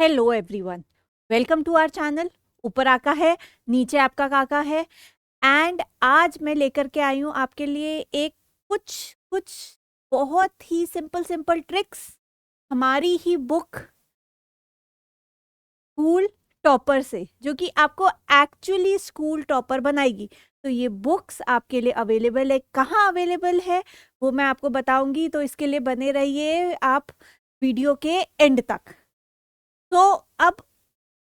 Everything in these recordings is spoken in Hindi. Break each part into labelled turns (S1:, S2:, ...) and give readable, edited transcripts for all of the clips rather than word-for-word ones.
S1: Hello everyone, welcome to our channel. ऊपर आका है, नीचे आपका काका है। एंड आज मैं लेकर के आई हूँ आपके लिए एक कुछ कुछ बहुत ही सिंपल सिंपल ट्रिक्स हमारी ही बुक स्कूल टॉपर से, जो कि आपको एक्चुअली स्कूल टॉपर बनाएगी। तो ये बुक्स आपके लिए अवेलेबल है। कहाँ अवेलेबल है वो मैं आपको बताऊंगी, तो इसके लिए बने रहिए आप वीडियो के एंड तक। तो अब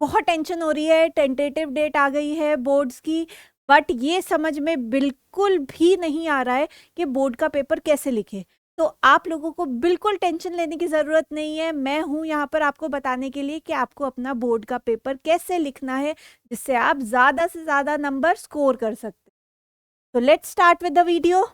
S1: बहुत टेंशन हो रही है, टेंटेटिव डेट आ गई है बोर्ड्स की, बट ये समझ में बिल्कुल भी नहीं आ रहा है कि बोर्ड का पेपर कैसे लिखे। तो आप लोगों को बिल्कुल टेंशन लेने की ज़रूरत नहीं है। मैं हूँ यहाँ पर आपको बताने के लिए कि आपको अपना बोर्ड का पेपर कैसे लिखना है, जिससे आप ज़्यादा से ज़्यादा नंबर स्कोर कर सकते। तो let's start with the video.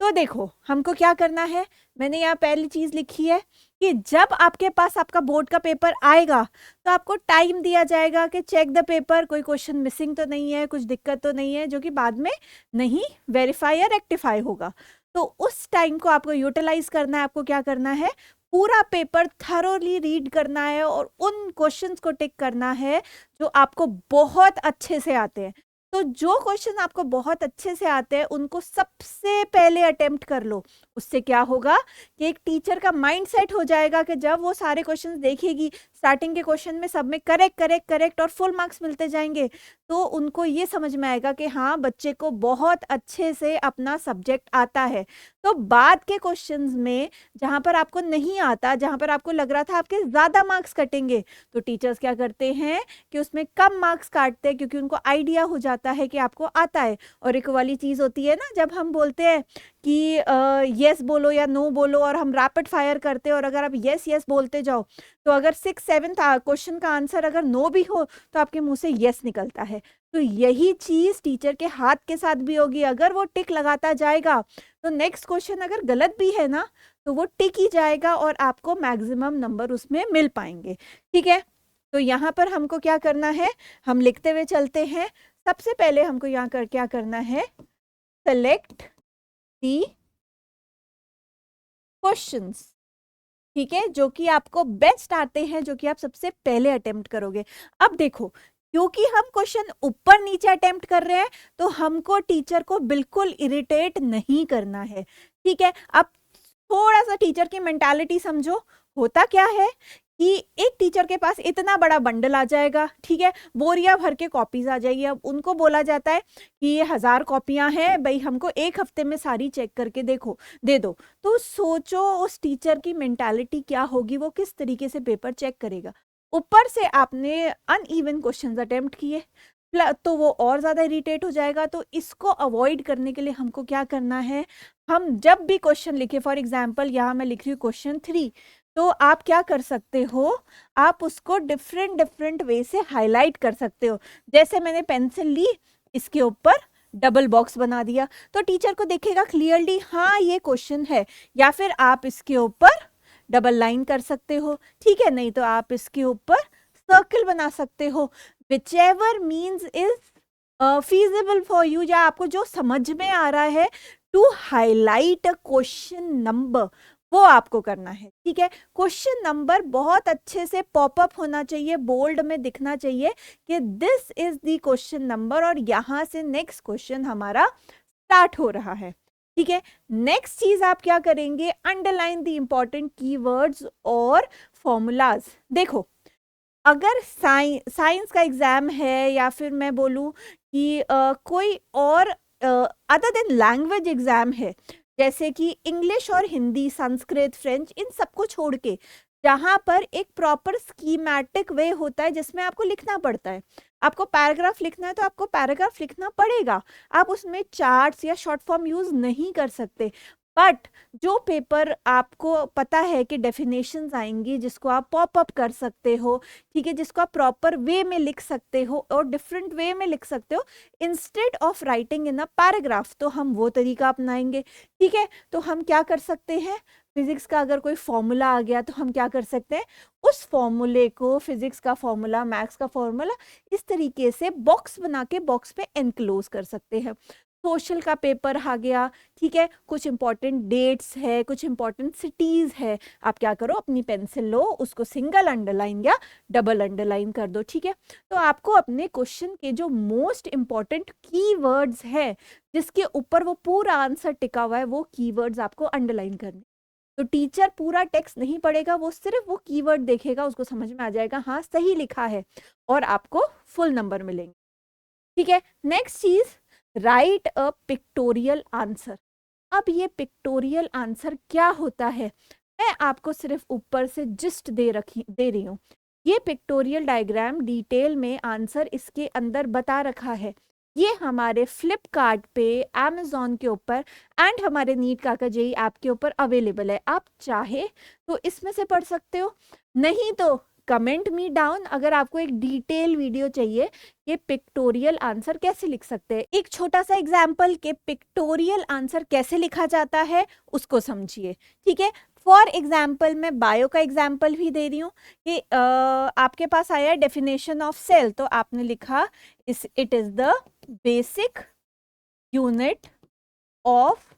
S1: तो देखो हमको क्या करना है। मैंने यहाँ पहली चीज लिखी है कि जब आपके पास आपका बोर्ड का पेपर आएगा तो आपको टाइम दिया जाएगा कि चेक द पेपर, कोई क्वेश्चन मिसिंग तो नहीं है, कुछ दिक्कत तो नहीं है, जो कि बाद में नहीं वेरीफाई या रेक्टिफाई होगा। तो उस टाइम को आपको यूटिलाइज करना है। आपको क्या करना है, पूरा पेपर थरोली रीड करना है और उन क्वेश्चंस को टिक करना है जो आपको बहुत अच्छे से आते हैं। तो जो क्वेश्चन आपको बहुत अच्छे से आते हैं उनको सबसे पहले अटेम्प्ट कर लो। उससे क्या होगा कि एक टीचर का माइंड सेट हो जाएगा कि जब वो सारे क्वेश्चंस देखेगी, स्टार्टिंग के क्वेश्चन में सब में करेक्ट करेक्ट करेक्ट और फुल मार्क्स मिलते जाएंगे, तो उनको ये समझ में आएगा कि हाँ, बच्चे को बहुत अच्छे से अपना सब्जेक्ट आता है। तो बाद के क्वेश्चंस में जहां पर आपको नहीं आता, जहां पर आपको लग रहा था आपके ज्यादा मार्क्स कटेंगे, तो टीचर्स क्या करते हैं कि उसमें कम मार्क्स काटते हैं, क्योंकि उनको आइडिया हो जाता है कि आपको आता है। और एक वाली चीज होती है ना, जब हम बोलते हैं कि यस बोलो या नो बोलो, और हम रैपिड फायर करते हैं, और अगर आप यस यस बोलते जाओ तो अगर 6-7 क्वेश्चन का आंसर अगर नो भी हो तो आपके मुंह से यस निकलता है। तो यही चीज टीचर के हाथ के साथ भी होगी। अगर वो टिक लगाता जाएगा तो नेक्स्ट क्वेश्चन अगर गलत भी है ना, तो वो टिक ही जाएगा और आपको मैक्सिमम नंबर उसमें मिल पाएंगे। ठीक है, तो यहाँ पर हमको क्या करना है, हम लिखते हुए चलते हैं। सबसे पहले हमको यहाँ कर क्या करना है, सेलेक्ट दी क्वेश्चंस। ठीक है, जो कि आपको बेस्ट आते हैं, जो कि आप सबसे पहले अटेम्प्ट करोगे। अब देखो, क्योंकि हम क्वेश्चन ऊपर नीचे अटेम्प्ट कर रहे हैं, तो हमको टीचर को बिल्कुल इरिटेट नहीं करना है। ठीक है, अब थोड़ा सा टीचर की मेंटालिटी समझो। होता क्या है कि एक टीचर के पास इतना बड़ा बंडल आ जाएगा, ठीक है, बोरिया भर के कॉपीज आ जाएगी। अब उनको बोला जाता है कि ये 1000 कॉपियां हैं भाई, हमको एक हफ्ते में सारी चेक करके देखो दे दो। तो सोचो उस टीचर की मेंटालिटी क्या होगी, वो किस तरीके से पेपर चेक करेगा। ऊपर से आपने अनइवन क्वेश्चंस अटेम्प्ट किए, तो वो और ज्यादा इरिटेट हो जाएगा। तो इसको अवॉइड करने के लिए हमको क्या करना है, हम जब भी क्वेश्चन लिखे, फॉर एग्जाम्पल यहाँ मैं लिख रही हूँ क्वेश्चन 3, तो आप क्या कर सकते हो, आप उसको डिफरेंट डिफरेंट वे से हाईलाइट कर सकते हो। जैसे मैंने पेंसिल ली, इसके ऊपर डबल बॉक्स बना दिया, तो टीचर को दिखेगा क्लियरली हाँ ये क्वेश्चन है। या फिर आप इसके ऊपर डबल लाइन कर सकते हो, ठीक है, नहीं तो आप इसके ऊपर सर्कल बना सकते हो। Whichever means is feasible for you, या आपको जो समझ में आ रहा है to highlight a question number, वो आपको करना है। ठीक है, क्वेश्चन नंबर बहुत अच्छे से पॉपअप होना चाहिए, बोल्ड में दिखना चाहिए कि this is the question number, और यहां से नेक्स्ट क्वेश्चन हमारा स्टार्ट हो रहा है। ठीक है, नेक्स्ट चीज आप क्या करेंगे, अंडरलाइन द इंपॉर्टेंट कीवर्ड्स और फॉर्मूलाज। देखो, अगर साइंस का एग्जाम है, या फिर मैं बोलूं कि कोई और अदर देन लैंग्वेज एग्जाम है, जैसे कि इंग्लिश और हिंदी, संस्कृत, फ्रेंच, इन सबको छोड़ के जहां पर एक प्रॉपर स्कीमेटिक वे होता है जिसमें आपको लिखना पड़ता है। आपको पैराग्राफ लिखना है तो आपको पैराग्राफ लिखना पड़ेगा, आप उसमें चार्ट्स या शॉर्ट फॉर्म यूज नहीं कर सकते। बट जो पेपर आपको पता है कि डेफिनेशंस आएंगी जिसको आप पॉप अप कर सकते हो, ठीक है, जिसको आप प्रॉपर वे में लिख सकते हो और डिफरेंट वे में लिख सकते हो instead of writing in a paragraph, तो हम वो तरीका अपनाएंगे। ठीक है, तो हम क्या कर सकते हैं, फिजिक्स का अगर कोई फॉर्मूला आ गया तो हम क्या कर सकते हैं, उस फॉर्मूले को, फिजिक्स का फॉर्मूला, मैथ्स का फॉर्मूला, इस तरीके से बॉक्स बना के बॉक्स पे एनक्लोज कर सकते हैं। सोशल का पेपर आ गया, ठीक है, कुछ इंपॉर्टेंट डेट्स है, कुछ इंपॉर्टेंट सिटीज है, आप क्या करो, अपनी पेंसिल लो, उसको सिंगल अंडरलाइन या डबल अंडरलाइन कर दो, ठीक है। तो आपको अपने क्वेश्चन के जो मोस्ट इंपॉर्टेंट कीवर्ड्स है, जिसके ऊपर वो पूरा आंसर टिका हुआ है, वो कीवर्ड्स आपको अंडरलाइन करने। तो टीचर पूरा टेक्स्ट नहीं पढ़ेगा, वो सिर्फ वो कीवर्ड देखेगा, उसको समझ में आ जाएगा हाँ सही लिखा है, और आपको फुल नंबर मिलेंगे, ठीक है। नेक्स्ट चीज, राइट अ पिक्टोरियल आंसर। अब ये पिक्टोरियल आंसर क्या होता है, मैं आपको सिर्फ ऊपर से जिस्ट दे रही हूँ। ये पिक्टोरियल डायग्राम डिटेल में आंसर इसके अंदर बता रखा है। ये हमारे फ्लिपकार्ट पे, अमेजोन के ऊपर एंड हमारे नीट काका जेई ऐप के ऊपर अवेलेबल है। आप चाहे तो इसमें से पढ़ सकते हो, नहीं तो कमेंट मी डाउन अगर आपको एक डिटेल वीडियो चाहिए कि पिक्टोरियल आंसर कैसे लिख सकते हैं। एक छोटा सा एग्जाम्पल के पिक्टोरियल आंसर कैसे लिखा जाता है उसको समझिए, ठीक है। फॉर एग्जाम्पल मैं बायो का एग्जाम्पल भी दे रही हूँ कि आपके पास आया डेफिनेशन ऑफ सेल, तो आपने लिखा it is the basic unit of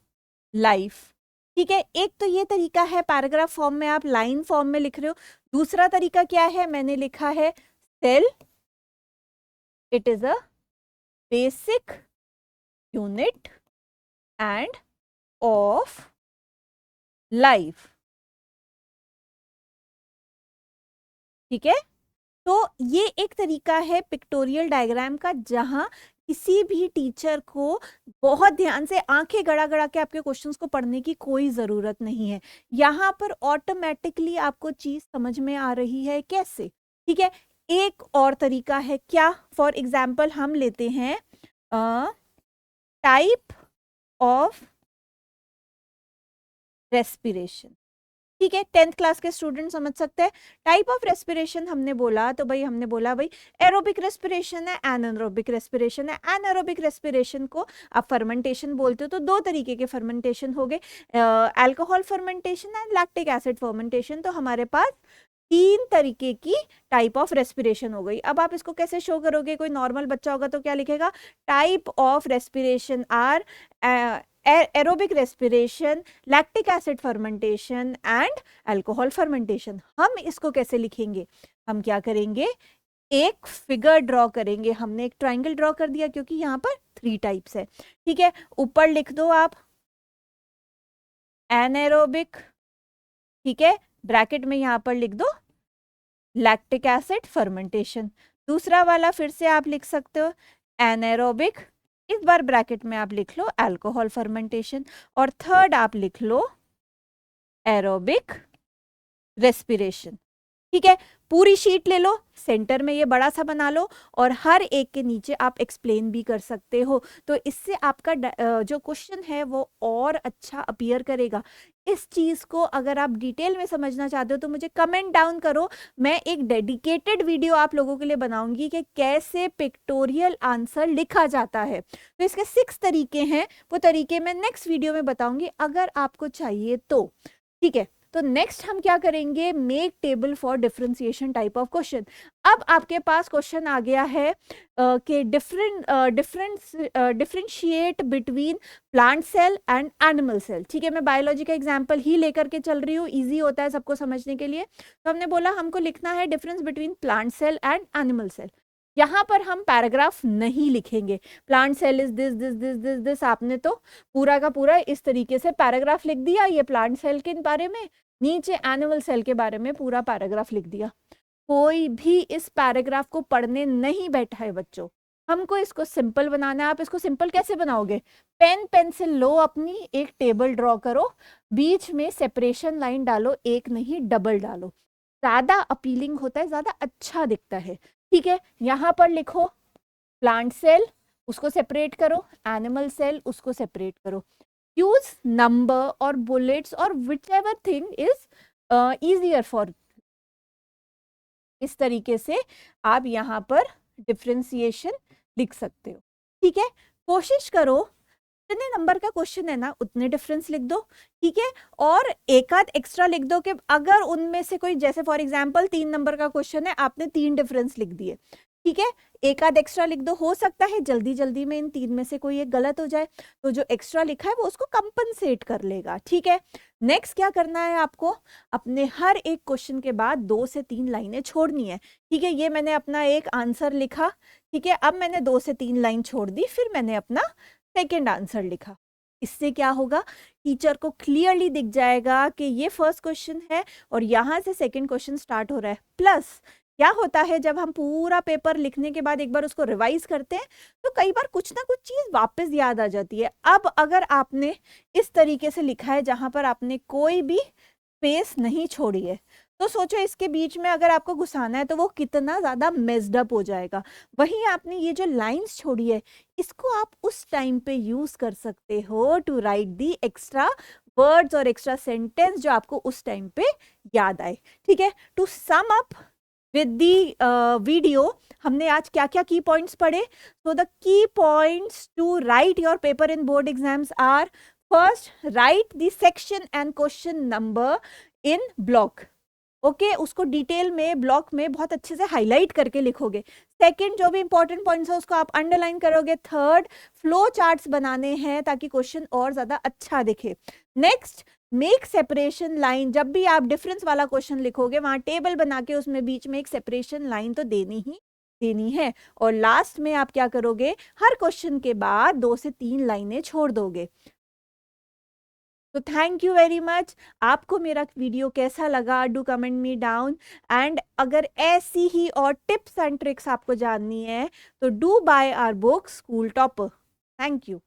S1: life, ठीक है। एक तो ये तरीका है, पैराग्राफ फॉर्म में आप लाइन फॉर्म में लिख रहे हो। दूसरा तरीका क्या है, मैंने लिखा है cell it is a basic unit and of life, ठीक है। तो ये एक तरीका है पिक्टोरियल डायग्राम का, जहां किसी भी टीचर को बहुत ध्यान से आंखें गड़ा गड़ा के आपके क्वेश्चंस को पढ़ने की कोई जरूरत नहीं है। यहाँ पर ऑटोमेटिकली आपको चीज समझ में आ रही है कैसे, ठीक है। एक और तरीका है क्या, फॉर एग्जाम्पल हम लेते हैं टाइप ऑफ रेस्पिरेशन, ठीक है। 10th क्लास के स्टूडेंट समझ सकते हैं। टाइप ऑफ रेस्पिरेशन हमने बोला, तो भाई हमने बोला भाई एरोबिक रेस्पिरेशन है, एनारोबिक रेस्पिरेशन है। एनारोबिक रेस्पिरेशन को आप फर्मेंटेशन बोलते हो, तो दो तरीके के फर्मेंटेशन हो गए, alcohol fermentation and lactic acid fermentation. तो हमारे पास 3 तरीके की टाइप ऑफ रेस्पिरेशन हो गई। अब आप इसको कैसे शो करोगे, कोई नॉर्मल बच्चा होगा तो क्या लिखेगा, type of respiration are aerobic respiration, lactic acid fermentation and alcohol fermentation. हम इसको कैसे लिखेंगे, हम क्या करेंगे, एक फिगर ड्रॉ करेंगे। हमने एक ट्राइंगल ड्रॉ कर दिया क्योंकि यहाँ पर 3 टाइप्स है, ठीक है। ऊपर लिख दो आप एनारोबिक, ठीक है, ब्रैकेट में यहाँ पर लिख दो लैक्टिक एसिड फर्मेंटेशन। दूसरा वाला फिर से आप लिख सकते हो एनारोबिक, इस बार ब्रैकेट में आप लिख लो अल्कोहल फर्मेंटेशन, और थर्ड आप लिख लो एरोबिक रेस्पिरेशन, ठीक है। पूरी शीट ले लो, सेंटर में ये बड़ा सा बना लो, और हर एक के नीचे आप एक्सप्लेन भी कर सकते हो। तो इससे आपका जो क्वेश्चन है वो और अच्छा अपीयर करेगा। इस चीज को अगर आप डिटेल में समझना चाहते हो तो मुझे कमेंट डाउन करो, मैं एक डेडिकेटेड वीडियो आप लोगों के लिए बनाऊंगी कि कैसे पिक्टोरियल आंसर लिखा जाता है। तो इसके 6 तरीके हैं, वो तरीके मैं नेक्स्ट वीडियो में बताऊंगी अगर आपको चाहिए तो, ठीक है। तो नेक्स्ट हम क्या करेंगे, make table for differentiation type of question. अब आपके पास क्वेश्चन आ गया है कि differentiate between plant cell and animal cell, ठीक है। मैं बायोलॉजी का एग्जांपल ही लेकर के चल रही हूँ, इजी होता है सबको समझने के लिए। तो हमने बोला हमको लिखना है difference between plant cell and animal cell. यहाँ पर हम पैराग्राफ नहीं लिखेंगे, plant cell is this this this this this, आपने तो पूरा का पूरा इस तरीके से पैराग्राफ लिख दिया, ये प्लांट सेल के बारे में, नीचे एनिमल सेल के बारे में पूरा पैराग्राफ लिख दिया। कोई भी इस पैराग्राफ को पढ़ने नहीं बैठा है बच्चों, हमको इसको सिंपल बनाना है। आप इसको सिंपल कैसे बनाओगे, पेन पेंसिल लो अपनी, एक टेबल ड्रॉ करो, बीच में सेपरेशन लाइन डालो, एक नहीं डबल डालो, ज्यादा अपीलिंग होता है, ज्यादा अच्छा दिखता है, ठीक है। यहाँ पर लिखो प्लांट सेल, उसको सेपरेट करो, एनिमल सेल उसको सेपरेट करो, यूज नंबर और बुलेट्स और whichever thing is easier for. इस तरीके से आप यहाँ पर डिफरेंशिएशन लिख सकते हो, ठीक है। कोशिश करो जितने नंबर का क्वेश्चन है ना उतने डिफरेंस लिख दो, ठीक है। और एक आध एक्स्ट्रा लिख दो कि अगर उनमें से कोई, जैसे फॉर एग्जांपल 3 नंबर का क्वेश्चन है, आपने 3 डिफरेंस लिख दिए, ठीक है, एक आध एक्स्ट्रा लिख दो, हो सकता है जल्दी जल्दी में इन 3 में से कोई एक गलत हो जाए, तो जो एक्स्ट्रा लिखा है वो उसको कंपनसेट कर लेगा। ठीक है, नेक्स्ट क्या करना है आपको, अपने हर एक क्वेश्चन के बाद 2 से 3 लाइनें छोड़नी है। ठीक है, ये मैंने अपना एक आंसर लिखा, ठीक है, अब मैंने 2 से 3 लाइन छोड़ दी, फिर मैंने अपना सेकेंड आंसर लिखा। इससे क्या होगा, टीचर को क्लियरली दिख जाएगा कि ये फर्स्ट क्वेश्चन है और यहाँ से सेकेंड क्वेश्चन स्टार्ट हो रहा है। प्लस क्या होता है, जब हम पूरा पेपर लिखने के बाद एक बार उसको रिवाइज करते हैं तो कई बार कुछ ना कुछ चीज वापस याद आ जाती है। अब अगर आपने इस तरीके से लिखा है जहां पर आपने कोई भी स्पेस नहीं छोड़ी है, तो सोचो इसके बीच में अगर आपको घुसाना है तो वो कितना ज्यादा मेस्ड अप हो जाएगा। वहीं आपने ये जो लाइंस छोड़ी है, इसको आप उस टाइम पे यूज कर सकते हो to write the extra words और एक्स्ट्रा सेंटेंस जो आपको उस टाइम पे याद आए। ठीक है, to sum up with the video, हमने आज क्या क्या की पॉइंट्स पढ़े। So the key points to write your paper in board exams are, first, write the section and question number in block. Okay, उसको डिटेल में ब्लॉक में बहुत अच्छे से हाईलाइट करके लिखोगे। सेकंड, जो भी इंपॉर्टेंट पॉइंट्स है उसको आप अंडरलाइन करोगे। थर्ड, फ्लो चार्ट्स बनाने हैं ताकि क्वेश्चन और ज्यादा अच्छा दिखे। नेक्स्ट, मेक सेपरेशन लाइन, जब भी आप डिफरेंस वाला क्वेश्चन लिखोगे वहां टेबल बना के उसमें बीच में एक सेपरेशन लाइन तो देनी ही देनी है। और लास्ट में आप क्या करोगे, हर क्वेश्चन के बाद 2 से 3 लाइनें छोड़ दोगे। तो थैंक यू वेरी मच। आपको मेरा वीडियो कैसा लगा, do comment me down. And अगर ऐसी ही और टिप्स एंड ट्रिक्स आपको जाननी है तो do buy our book School Topper. Thank you.